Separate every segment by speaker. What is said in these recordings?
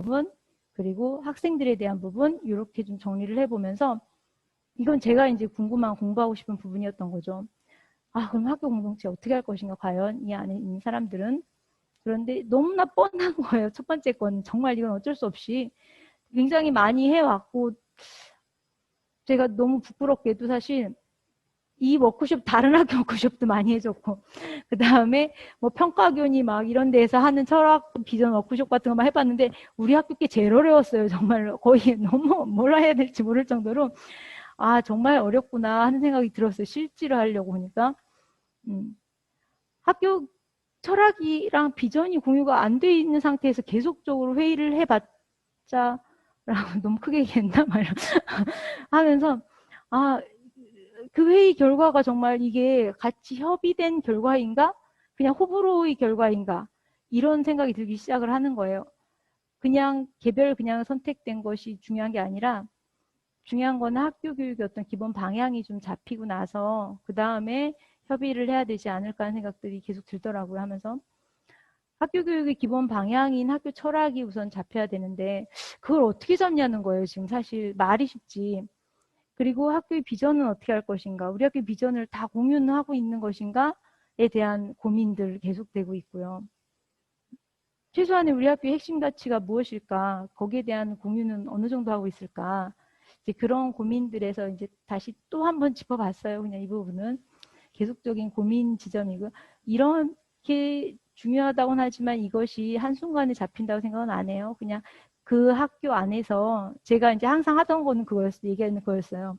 Speaker 1: 부분, 그리고 학생들에 대한 부분, 이렇게 좀 정리를 해보면서 이건 제가 이제 궁금한 공부하고 싶은 부분이었던 거죠. 아, 그럼 학교 공동체 어떻게 할 것인가, 과연 이 안에 있는 사람들은. 그런데 너무나 뻔한 거예요. 첫 번째 건 정말 이건 어쩔 수 없이 굉장히 많이 해왔고, 제가 너무 부끄럽게도 사실 이 워크숍, 다른 학교 워크숍도 많이 해줬고, 그 다음에 뭐 평가교니 막 이런 데에서 하는 철학 비전 워크숍 같은 거만 해봤는데, 우리 학교 게 제일 어려웠어요. 정말로. 거의 너무 뭘 해야 될지 모를 정도로, 아, 정말 어렵구나 하는 생각이 들었어요. 실제로 하려고 보니까. 학교 철학이랑 비전이 공유가 안 돼 있는 상태에서 계속적으로 회의를 해봤자, 라고 너무 크게 얘기했나? 말 하면서, 아, 그 회의 결과가 정말 이게 같이 협의된 결과인가? 그냥 호불호의 결과인가? 이런 생각이 들기 시작을 하는 거예요. 그냥 개별 그냥 선택된 것이 중요한 게 아니라 중요한 거는 학교 교육의 어떤 기본 방향이 좀 잡히고 나서 그 다음에 협의를 해야 되지 않을까 하는 생각들이 계속 들더라고요. 하면서 학교 교육의 기본 방향인 학교 철학이 우선 잡혀야 되는데 그걸 어떻게 잡냐는 거예요. 지금 사실 말이 쉽지. 그리고 학교의 비전은 어떻게 할 것인가, 우리 학교의 비전을 다 공유는 하고 있는 것인가에 대한 고민들 계속되고 있고요. 최소한의 우리 학교의 핵심 가치가 무엇일까, 거기에 대한 공유는 어느 정도 하고 있을까, 이제 그런 고민들에서 이제 다시 또 한번 짚어봤어요. 그냥 이 부분은 계속적인 고민 지점이고, 이렇게 중요하다고는 하지만 이것이 한순간에 잡힌다고 생각은 안 해요. 그냥 그 학교 안에서 제가 이제 항상 하던 거는 그거였어요. 얘기하는 거였어요.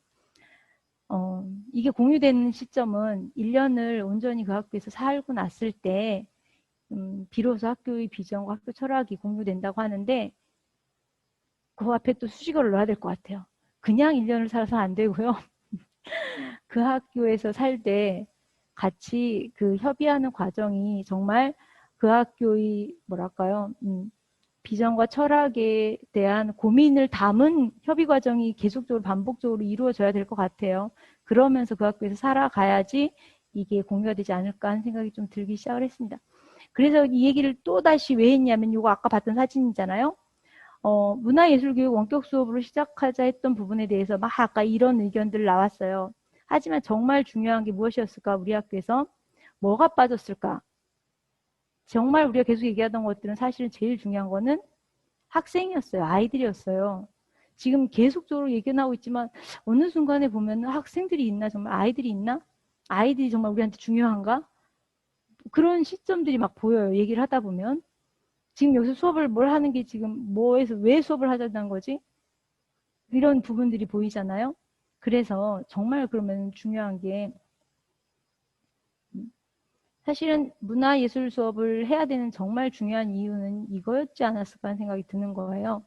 Speaker 1: 이게 공유되는 시점은 1년을 온전히 그 학교에서 살고 났을 때 비로소 학교의 비전과 학교 철학이 공유된다고 하는데 그 앞에 또 수식어를 넣어야 될 것 같아요. 그냥 1년을 살아서 안 되고요. 그 학교에서 살 때 같이 그 협의하는 과정이 정말 그 학교의 뭐랄까요, 비전과 철학에 대한 고민을 담은 협의 과정이 계속적으로 반복적으로 이루어져야 될 것 같아요. 그러면서 그 학교에서 살아가야지 이게 공유가 되지 않을까 하는 생각이 좀 들기 시작을 했습니다. 그래서 이 얘기를 또 다시 왜 했냐면 이거 아까 봤던 사진이잖아요. 문화예술교육 원격 수업으로 시작하자 했던 부분에 대해서 막 아까 이런 의견들 나왔어요. 하지만 정말 중요한 게 무엇이었을까? 우리 학교에서 뭐가 빠졌을까? 정말 우리가 계속 얘기하던 것들은 사실은 제일 중요한 거는 학생이었어요. 아이들이었어요. 지금 계속적으로 얘기 나오고 있지만 어느 순간에 보면 학생들이 있나, 정말 아이들이 있나? 아이들이 정말 우리한테 중요한가? 그런 시점들이 막 보여요. 얘기를 하다 보면. 지금 여기서 수업을 뭘 하는 게 지금 뭐에서 왜 수업을 하자는 거지? 이런 부분들이 보이잖아요. 그래서 정말 그러면 중요한 게 사실은 문화예술 수업을 해야 되는 정말 중요한 이유는 이거였지 않았을까 하는 생각이 드는 거예요.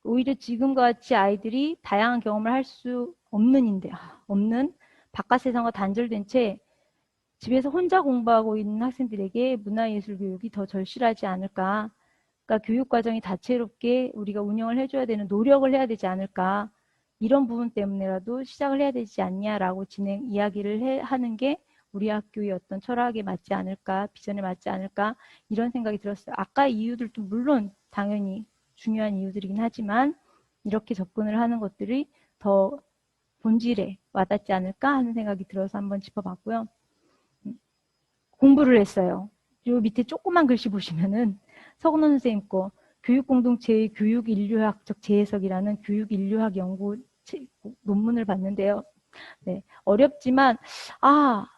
Speaker 1: 오히려 지금과 같이 아이들이 다양한 경험을 할 수 없는 바깥 세상과 단절된 채 집에서 혼자 공부하고 있는 학생들에게 문화예술 교육이 더 절실하지 않을까. 그러니까 교육 과정이 다채롭게 우리가 운영을 해줘야 되는 노력을 해야 되지 않을까. 이런 부분 때문에라도 시작을 해야 되지 않냐라고 이야기를 하는 게 우리 학교의 어떤 철학에 맞지 않을까, 비전에 맞지 않을까, 이런 생각이 들었어요. 아까 이유들도 물론 당연히 중요한 이유들이긴 하지만 이렇게 접근을 하는 것들이 더 본질에 와닿지 않을까 하는 생각이 들어서 한번 짚어봤고요. 공부를 했어요. 요 밑에 조그만 글씨 보시면은 서근원 선생님 거 교육공동체의 교육인류학적 재해석이라는 교육인류학 연구 논문을 봤는데요. 네, 어렵지만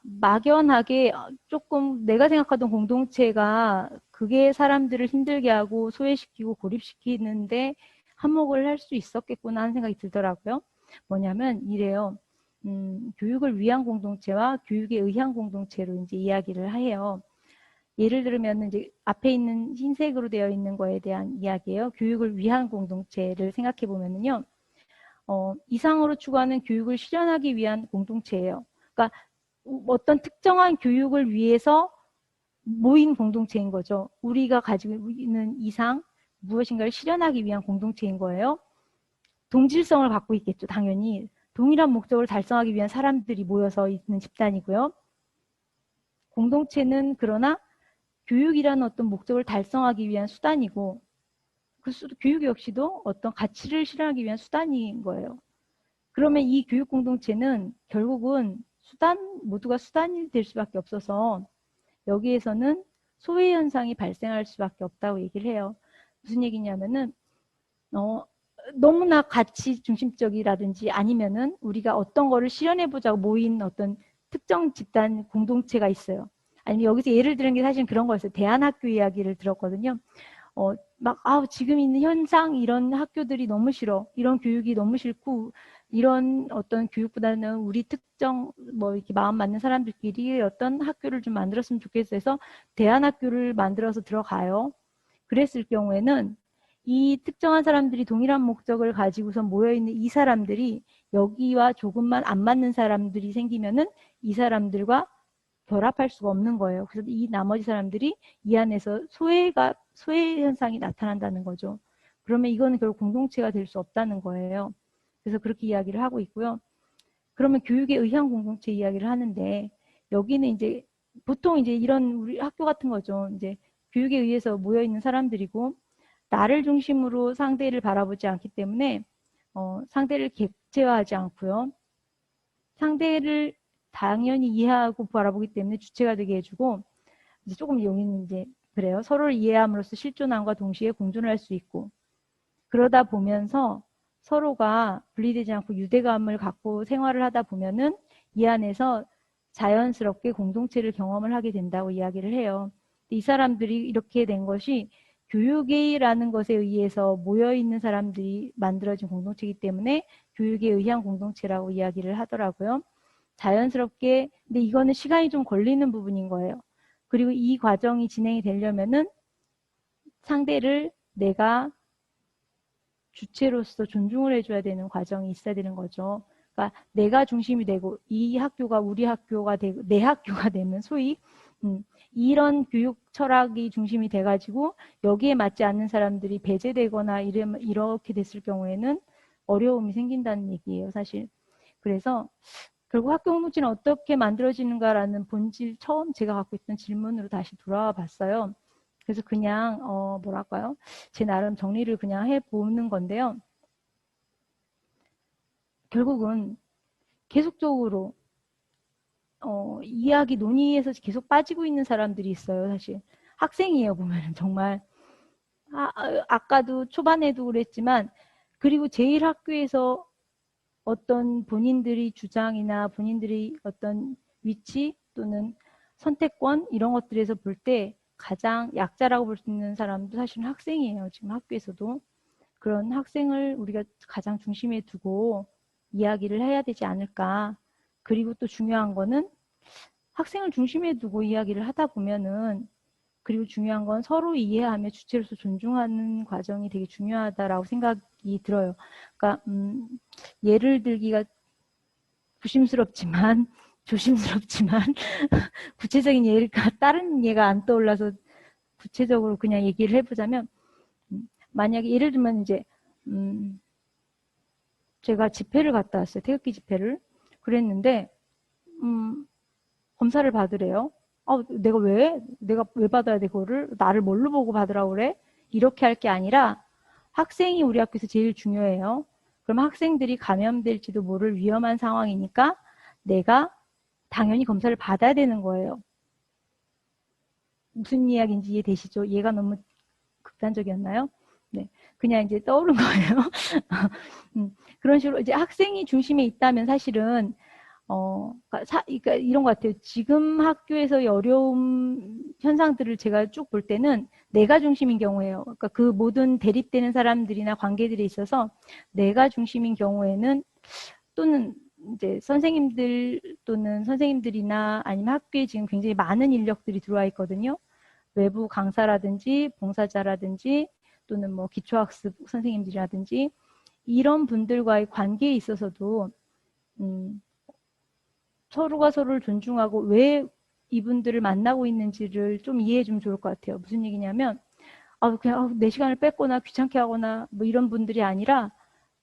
Speaker 1: 막연하게 조금 내가 생각하던 공동체가 그게 사람들을 힘들게 하고 소외시키고 고립시키는데 한몫을 할 수 있었겠구나 하는 생각이 들더라고요. 뭐냐면 이래요. 교육을 위한 공동체와 교육에 의한 공동체로 이제 이야기를 해요. 예를 들면 이제 앞에 있는 흰색으로 되어 있는 거에 대한 이야기예요. 교육을 위한 공동체를 생각해 보면은요. 이상으로 추구하는 교육을 실현하기 위한 공동체예요. 그러니까 어떤 특정한 교육을 위해서 모인 공동체인 거죠. 우리가 가지고 있는 이상 무엇인가를 실현하기 위한 공동체인 거예요. 동질성을 갖고 있겠죠. 당연히. 동일한 목적을 달성하기 위한 사람들이 모여서 있는 집단이고요. 공동체는 그러나 교육이라는 어떤 목적을 달성하기 위한 수단이고 교육 역시도 어떤 가치를 실현하기 위한 수단인 거예요. 그러면 이 교육 공동체는 결국은 모두가 수단이 될 수밖에 없어서 여기에서는 소외 현상이 발생할 수밖에 없다고 얘기를 해요. 무슨 얘기냐면은 너무나 가치 중심적이라든지 아니면은 우리가 어떤 거를 실현해보자고 모인 어떤 특정 집단 공동체가 있어요. 아니면 여기서 예를 들은 게 사실 그런 거였어요. 대안학교 이야기를 들었거든요. 지금 있는 현상, 이런 학교들이 너무 싫어. 이런 교육이 너무 싫고, 이런 어떤 교육보다는 우리 특정, 이렇게 마음 맞는 사람들끼리 어떤 학교를 좀 만들었으면 좋겠어 해서 대안학교를 만들어서 들어가요. 그랬을 경우에는 이 특정한 사람들이 동일한 목적을 가지고서 모여있는 이 사람들이 여기와 조금만 안 맞는 사람들이 생기면은 이 사람들과 결합할 수가 없는 거예요. 그래서 이 나머지 사람들이 이 안에서 소외 현상이 나타난다는 거죠. 그러면 이거는 결국 공동체가 될 수 없다는 거예요. 그래서 그렇게 이야기를 하고 있고요. 그러면 교육에 의한 공동체 이야기를 하는데 여기는 이제 보통 이제 이런 우리 학교 같은 거죠. 이제 교육에 의해서 모여 있는 사람들이고 나를 중심으로 상대를 바라보지 않기 때문에 상대를 객체화하지 않고요. 상대를 당연히 이해하고 바라보기 때문에 주체가 되게 해주고 이제 조금 여기는 이제 그래요. 서로를 이해함으로써 실존함과 동시에 공존을 할 수 있고 그러다 보면서 서로가 분리되지 않고 유대감을 갖고 생활을 하다 보면은 이 안에서 자연스럽게 공동체를 경험을 하게 된다고 이야기를 해요. 이 사람들이 이렇게 된 것이 교육이라는 것에 의해서 모여있는 사람들이 만들어진 공동체이기 때문에 교육에 의한 공동체라고 이야기를 하더라고요. 자연스럽게, 근데 이거는 시간이 좀 걸리는 부분인 거예요. 그리고 이 과정이 진행이 되려면은 상대를 내가 주체로서 존중을 해줘야 되는 과정이 있어야 되는 거죠. 그러니까 내가 중심이 되고 이 학교가 우리 학교가 되고 내 학교가 되면 소위 이런 교육 철학이 중심이 돼가지고 여기에 맞지 않는 사람들이 배제되거나 이렇게 됐을 경우에는 어려움이 생긴다는 얘기예요, 사실. 그래서 결국 학교 공동체는 어떻게 만들어지는가라는 본질 처음 제가 갖고 있던 질문으로 다시 돌아와 봤어요. 그래서 그냥 뭐랄까요? 제 나름 정리를 그냥 해보는 건데요. 결국은 계속적으로 이야기 논의에서 계속 빠지고 있는 사람들이 있어요. 사실 학생이에요. 보면 정말 아까도 초반에도 그랬지만 그리고 제일 학교에서 어떤 본인들이 주장이나 본인들이 어떤 위치 또는 선택권 이런 것들에서 볼 때 가장 약자라고 볼 수 있는 사람도 사실은 학생이에요. 지금 학교에서도. 그런 학생을 우리가 가장 중심에 두고 이야기를 해야 되지 않을까. 그리고 또 중요한 거는 학생을 중심에 두고 이야기를 하다 보면은 그리고 중요한 건 서로 이해하며 주체로서 존중하는 과정이 되게 중요하다라고 생각이 들어요. 그러니까 예를 들기가 조심스럽지만 구체적인 예가 다른 예가 안 떠올라서 구체적으로 그냥 얘기를 해보자면 만약에 예를 들면 이제 제가 집회를 갔다 왔어요. 태극기 집회를. 그랬는데 검사를 받으래요. 내가 왜 받아야 돼, 그거를? 나를 뭘로 보고 받으라고 그래? 이렇게 할 게 아니라 학생이 우리 학교에서 제일 중요해요. 그럼 학생들이 감염될지도 모를 위험한 상황이니까 내가 당연히 검사를 받아야 되는 거예요. 무슨 이야기인지 이해되시죠? 얘가 너무 극단적이었나요? 네. 그냥 이제 떠오른 거예요. 그런 식으로 이제 학생이 중심에 있다면 사실은 그러니까 이런 것 같아요. 지금 학교에서의 어려움 현상들을 제가 쭉 볼 때는 내가 중심인 경우예요. 그러니까 그 모든 대립되는 사람들이나 관계들에 있어서 내가 중심인 경우에는 또는 이제 선생님들 또는 선생님들이나 아니면 학교에 지금 굉장히 많은 인력들이 들어와 있거든요. 외부 강사라든지 봉사자라든지 또는 뭐 기초학습 선생님들이라든지 이런 분들과의 관계에 있어서도 서로가 서로를 존중하고 왜 이분들을 만나고 있는지를 좀 이해해 주면 좋을 것 같아요. 무슨 얘기냐면 그냥 내 시간을 뺏거나 귀찮게 하거나 뭐 이런 분들이 아니라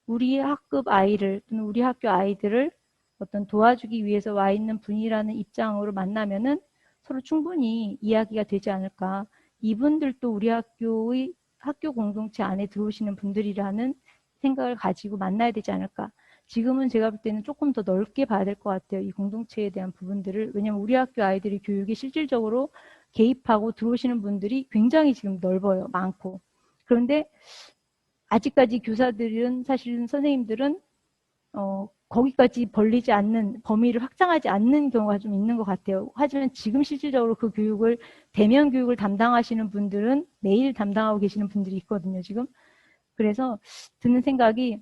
Speaker 1: 우리 학급 아이를 또는 우리 학교 아이들을 어떤 도와주기 위해서 와 있는 분이라는 입장으로 만나면은 서로 충분히 이야기가 되지 않을까. 이분들도 우리 학교의 학교 공동체 안에 들어오시는 분들이라는 생각을 가지고 만나야 되지 않을까. 지금은 제가 볼 때는 조금 더 넓게 봐야 될 것 같아요. 이 공동체에 대한 부분들을. 왜냐하면 우리 학교 아이들이 교육에 실질적으로 개입하고 들어오시는 분들이 굉장히 지금 넓어요. 많고. 그런데 아직까지 교사들은 사실은 선생님들은 거기까지 벌리지 않는 범위를 확장하지 않는 경우가 좀 있는 것 같아요. 하지만 지금 실질적으로 그 교육을 대면 교육을 담당하시는 분들은 매일 담당하고 계시는 분들이 있거든요. 지금. 그래서 드는 생각이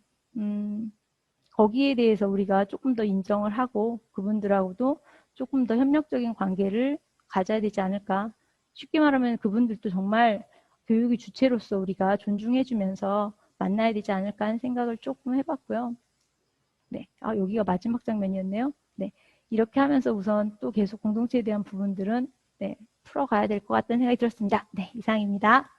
Speaker 1: 거기에 대해서 우리가 조금 더 인정을 하고 그분들하고도 조금 더 협력적인 관계를 가져야 되지 않을까. 쉽게 말하면 그분들도 정말 교육의 주체로서 우리가 존중해주면서 만나야 되지 않을까 하는 생각을 조금 해봤고요. 네, 여기가 마지막 장면이었네요. 네, 이렇게 하면서 우선 또 계속 공동체에 대한 부분들은 네, 풀어가야 될 것 같다는 생각이 들었습니다. 네, 이상입니다.